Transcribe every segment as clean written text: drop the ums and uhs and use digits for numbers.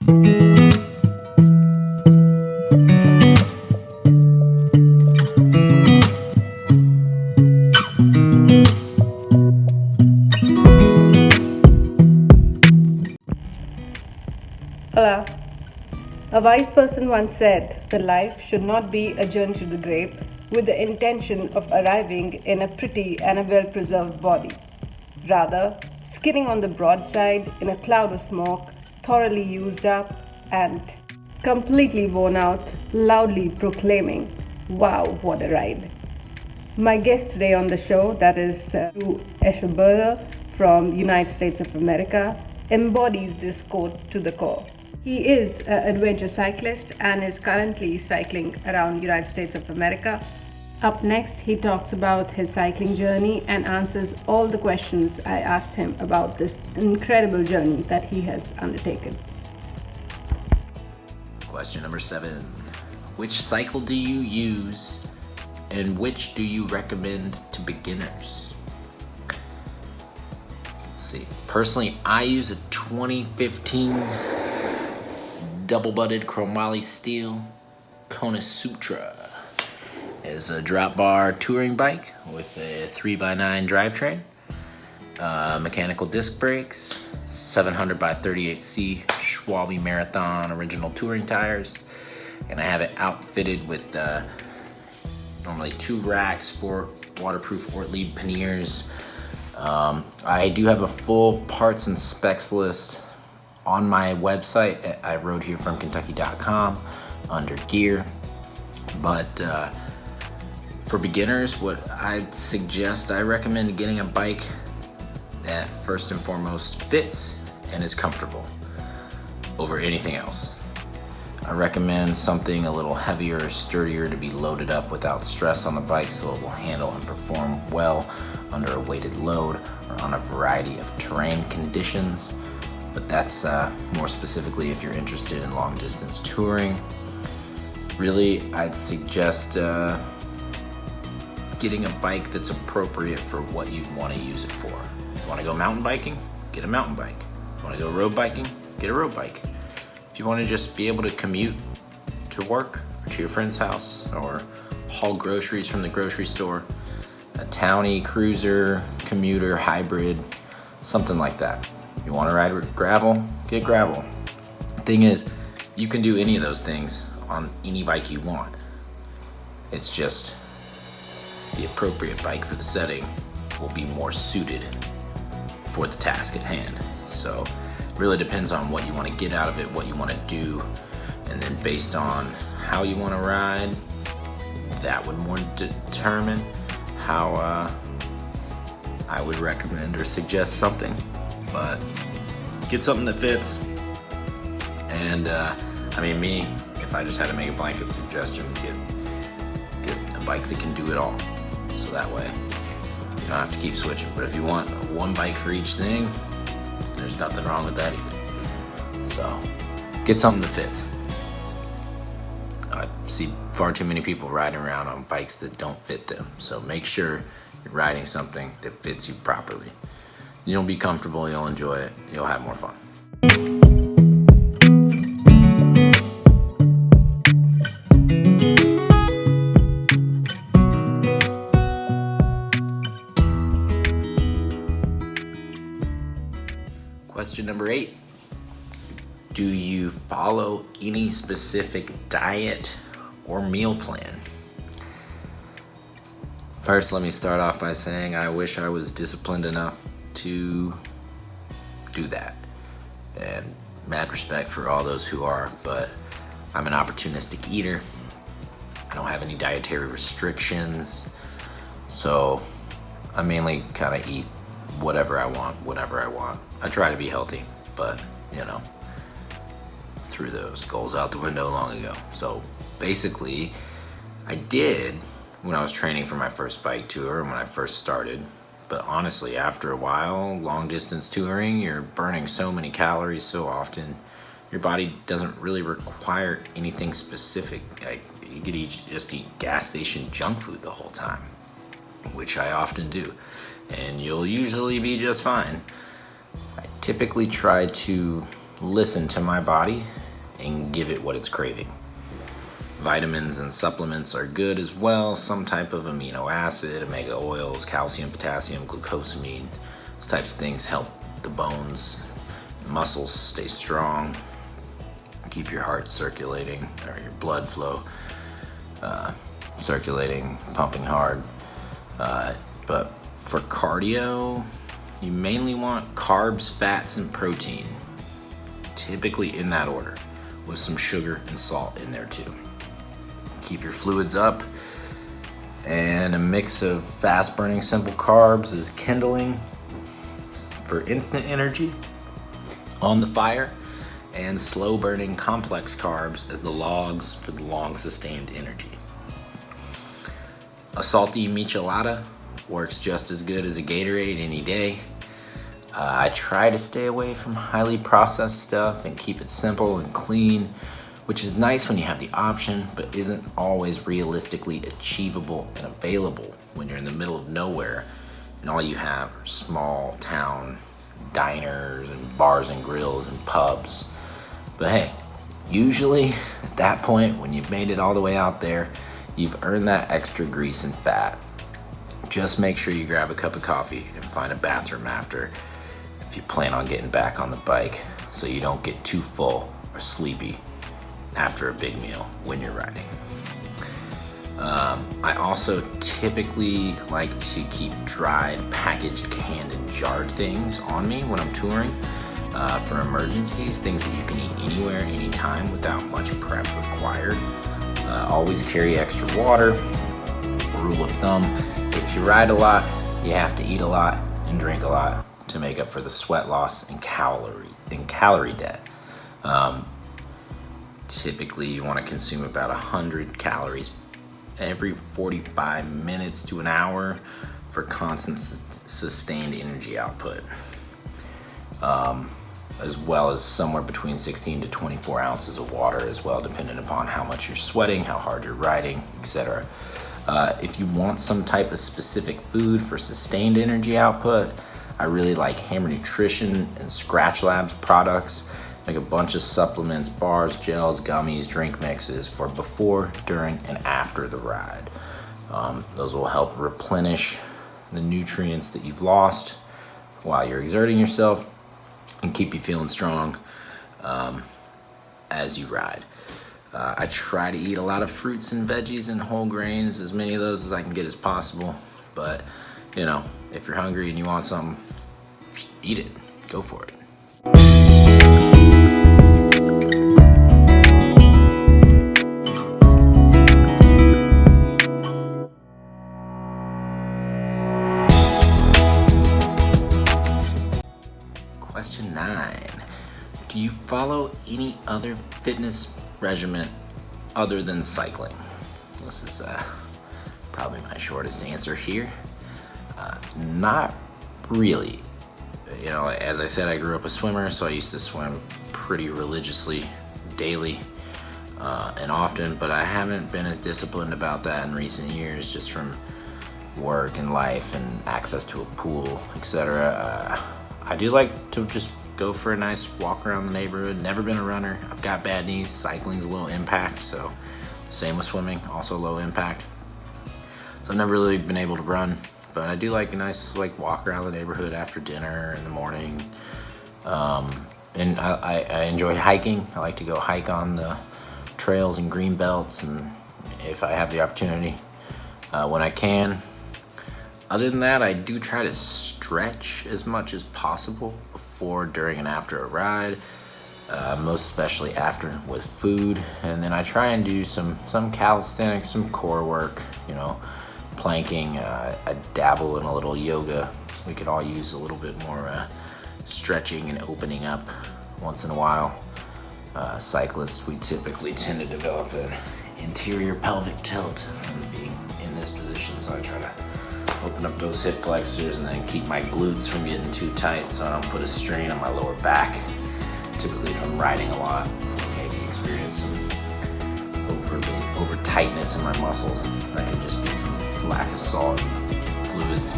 Hello. A wise person once said that life should not be a journey to the grave with the intention of arriving in a pretty and a well preserved body. Rather, skidding on the broadside in a cloud of smoke, thoroughly used up and completely worn out, loudly proclaiming, "Wow, what a ride!" My guest today on the show, that is Echelberger from United States of America, embodies this quote to the core. He is an adventure cyclist and is currently cycling around United States of America. Up next, he talks about his cycling journey and answers all the questions I asked him about this incredible journey that he has undertaken. Question number 7. Which cycle do you use and which do you recommend to beginners? Let's see, personally, I use a 2015 double-butted chromoly steel Kona Sutra. It's a drop bar touring bike with a 3x9 drivetrain, mechanical disc brakes, 700 by 38C Schwalbe Marathon original touring tires, and I have it outfitted with normally 2 racks for waterproof Ortlieb panniers. I do have a full parts and specs list on my website at irodeherefromkentucky.com under gear. But for beginners, what I'd suggest, I recommend getting a bike that first and foremost fits and is comfortable over anything else. I recommend something a little heavier or sturdier to be loaded up without stress on the bike so it will handle and perform well under a weighted load or on a variety of terrain conditions. But that's more specifically if you're interested in long distance touring. Really, I'd suggest getting a bike that's appropriate for what you want to use it for. If you want to go mountain biking, get a mountain bike. If you want to go road biking, get a road bike. If you want to just be able to commute to work or to your friend's house or haul groceries from the grocery store, a townie, cruiser, commuter, hybrid, something like that. You want to ride with gravel? Get gravel. Thing is, you can do any of those things on any bike you want. It's just the appropriate bike for the setting will be more suited for the task at hand. So it really depends on what you want to get out of it, what you want to do, and then based on how you want to ride, that would more determine how I would recommend or suggest something. But get something that fits. And me, if I just had to make a blanket suggestion, get a bike that can do it all. So that way you don't have to keep switching. But if you want one bike for each thing, there's nothing wrong with that either. So get something that fits. I see far too many people riding around on bikes that don't fit them. So make sure you're riding something that fits you properly. You'll be comfortable, you'll enjoy it, you'll have more fun. Question number 8. Do you follow any specific diet or meal plan? First, let me start off by saying I wish I was disciplined enough to do that, and mad respect for all those who are, but I'm an opportunistic eater. I don't have any dietary restrictions, so I mainly kind of eat whatever I want, whenever I want. I try to be healthy, but threw those goals out the window long ago. So basically, I did when I was training for my first bike tour and when I first started. But honestly, after a while, long distance touring, you're burning so many calories so often, your body doesn't really require anything specific. Like, you could just eat gas station junk food the whole time, which I often do, and you'll usually be just fine. I typically try to listen to my body and give it what it's craving. Vitamins and supplements are good as well. Some type of amino acid, omega oils, calcium, potassium, glucosamine, those types of things help the bones, muscles stay strong, keep your heart circulating, or your blood flow circulating, pumping hard. But for cardio, you mainly want carbs, fats, and protein, typically in that order, with some sugar and salt in there too. Keep your fluids up, and a mix of fast burning simple carbs is kindling for instant energy on the fire, and slow burning complex carbs as the logs for the long sustained energy. A salty michelada works just as good as a Gatorade any day. I try to stay away from highly processed stuff and keep it simple and clean, which is nice when you have the option, but isn't always realistically achievable and available when you're in the middle of nowhere and all you have are small town diners and bars and grills and pubs. But hey, usually at that point, when you've made it all the way out there, you've earned that extra grease and fat. Just make sure you grab a cup of coffee and find a bathroom after, if you plan on getting back on the bike, so you don't get too full or sleepy after a big meal when you're riding. I also typically like to keep dried, packaged, canned, and jarred things on me when I'm touring for emergencies, things that you can eat anywhere, anytime without much prep required. Always carry extra water. Rule of thumb, if you ride a lot, you have to eat a lot and drink a lot to make up for the sweat loss and calorie debt. Typically, you want to consume about 100 calories every 45 minutes to an hour for constant sustained energy output, as well as somewhere between 16 to 24 ounces of water as well, depending upon how much you're sweating, how hard you're riding, etc. If you want some type of specific food for sustained energy output, I really like Hammer Nutrition and Scratch Labs products. Make a bunch of supplements, bars, gels, gummies, drink mixes for before, during, and after the ride. Those will help replenish the nutrients that you've lost while you're exerting yourself and keep you feeling strong as you ride. I try to eat a lot of fruits and veggies and whole grains, as many of those as I can get as possible. But, you know, if you're hungry and you want something, just eat it. Go for it. Question 9. Do you follow any other fitness regimen other than cycling? This is probably my shortest answer here. Not really. You know, as I said, I grew up a swimmer, so I used to swim pretty religiously, daily, and often, but I haven't been as disciplined about that in recent years, just from work and life and access to a pool, etc. I do like to just go for a nice walk around the neighborhood. Never been a runner. I've got bad knees. Cycling's a low impact, so same with swimming, also low impact. So I've never really been able to run, but I do like a nice walk around the neighborhood after dinner in the morning. And I enjoy hiking. I like to go hike on the trails and green belts, and if I have the opportunity, when I can. Other than that, I do try to stretch as much as possible before, during, and after a ride, most especially after with food. And then I try and do some calisthenics, some core work, planking. I dabble in a little yoga. We could all use a little bit more stretching and opening up once in a while. Cyclists, we typically tend to develop an interior pelvic tilt from being in this position, so I try to open up those hip flexors and then keep my glutes from getting too tight so I don't put a strain on my lower back. Typically, if I'm riding a lot, maybe experience some over tightness in my muscles. That could just be from lack of salt and fluids.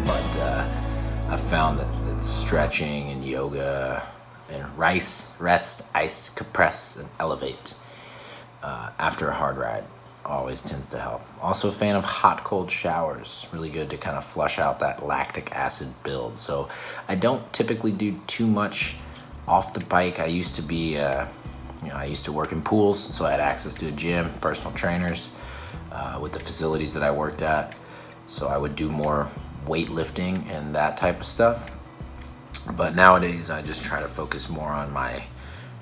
But I found that stretching and yoga And rice, rest, ice, compress, and elevate after a hard ride always tends to help. Also a fan of hot cold showers. Really good to kind of flush out that lactic acid build. So I don't typically do too much off the bike. I used to be, I used to work in pools, so I had access to a gym, personal trainers with the facilities that I worked at. So I would do more weightlifting and that type of stuff. But nowadays I just try to focus more on my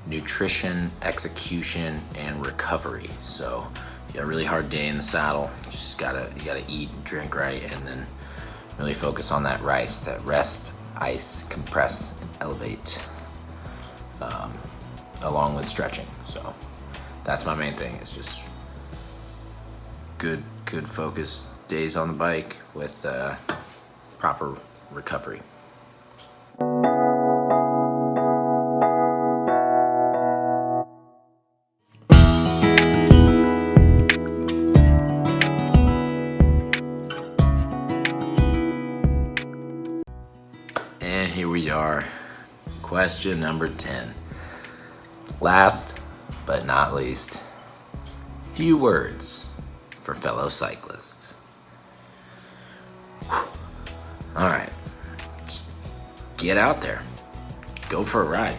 nutrition, execution, and recovery. So you got a really hard day in the saddle, you gotta eat and drink right, and then really focus on that rice, that rest, ice, compress, and elevate, along with stretching. So that's my main thing, is just good focused days on the bike with proper recovery. And here we are, question number 10. Last but not least, few words for fellow cyclists. Whew. All right, just get out there, go for a ride.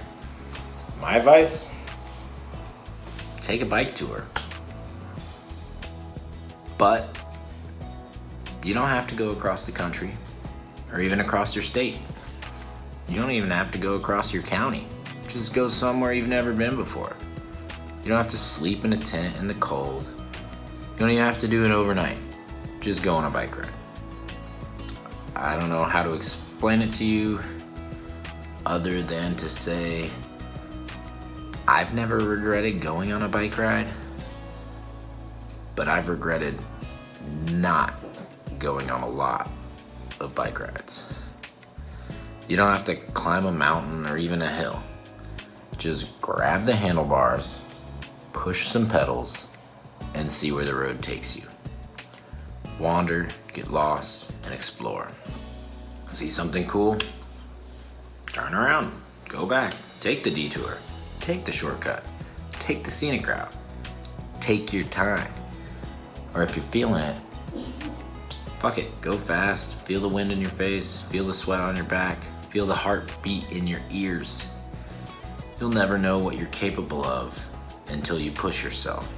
My advice, take a bike tour. But you don't have to go across the country or even across your state. You don't even have to go across your county. Just go somewhere you've never been before. You don't have to sleep in a tent in the cold. You don't even have to do it overnight. Just go on a bike ride. I don't know how to explain it to you other than to say I've never regretted going on a bike ride, but I've regretted not going on a lot of bike rides. You don't have to climb a mountain or even a hill. Just grab the handlebars, push some pedals, and see where the road takes you. Wander, get lost, and explore. See something cool? Turn around, go back, take the detour, take the shortcut, take the scenic route. Take your time. Or if you're feeling it, fuck it, go fast, feel the wind in your face, feel the sweat on your back, feel the heartbeat in your ears. You'll never know what you're capable of until you push yourself.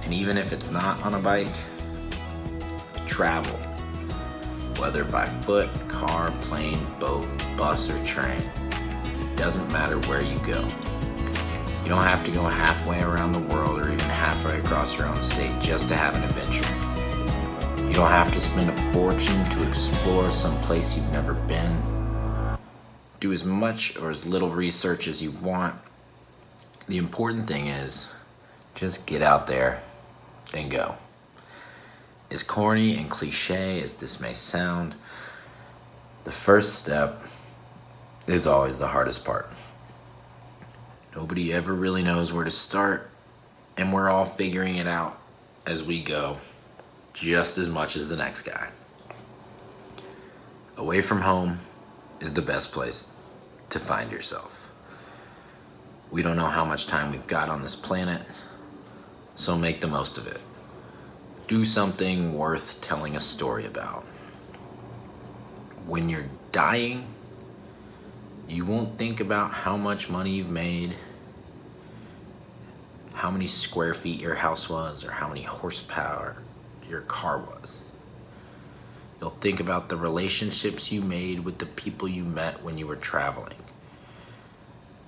And even if it's not on a bike, travel. Whether by foot, car, plane, boat, bus, or train. It doesn't matter where you go. You don't have to go halfway around the world or even halfway across your own state just to have an adventure. You don't have to spend a fortune to explore some place you've never been. Do as much or as little research as you want. The important thing is just get out there and go. As corny and cliche as this may sound, the first step is always the hardest part. Nobody ever really knows where to start, and we're all figuring it out as we go, just as much as the next guy. Away from home is the best place to find yourself. We don't know how much time we've got on this planet, so make the most of it. Do something worth telling a story about. When you're dying, you won't think about how much money you've made, how many square feet your house was, or how many horsepower your car was. You'll think about the relationships you made with the people you met when you were traveling.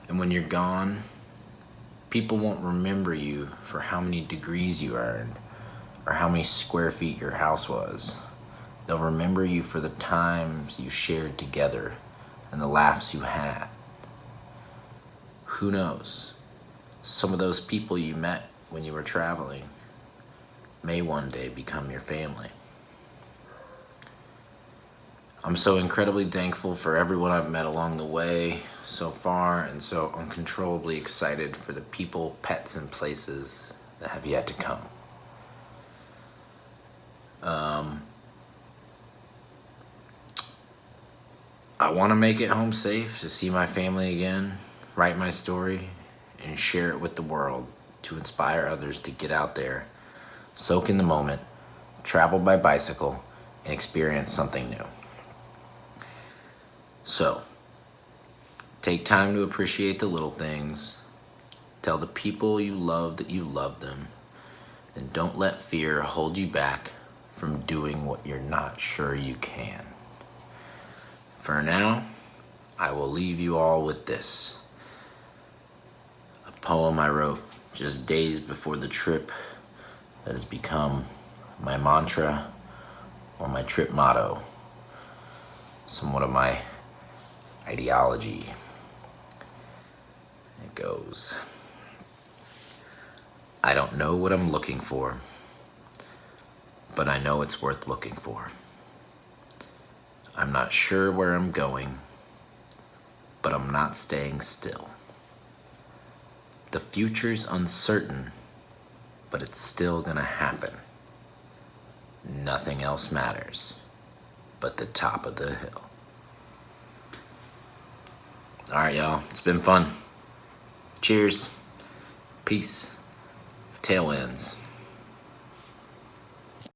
And when you're gone, people won't remember you for how many degrees you earned or how many square feet your house was. They'll remember you for the times you shared together and the laughs you had. Who knows? Some of those people you met when you were traveling may one day become your family. I'm so incredibly thankful for everyone I've met along the way so far, and so uncontrollably excited for the people, pets, and places that have yet to come. I want to make it home safe to see my family again. write my story, and share it with the world to inspire others to get out there, soak in the moment, travel by bicycle, and experience something new. So, take time to appreciate the little things. Tell the people you love that you love them. And don't let fear hold you back from doing what you're not sure you can. For now, I will leave you all with this. A poem I wrote just days before the trip that has become my mantra or my trip motto, somewhat of my ideology. It goes, I don't know what I'm looking for, but I know it's worth looking for. I'm not sure where I'm going, but I'm not staying still. The future's uncertain, but it's still gonna happen. Nothing else matters but the top of the hill. All right, y'all, it's been fun. Cheers. Peace. Tailwinds.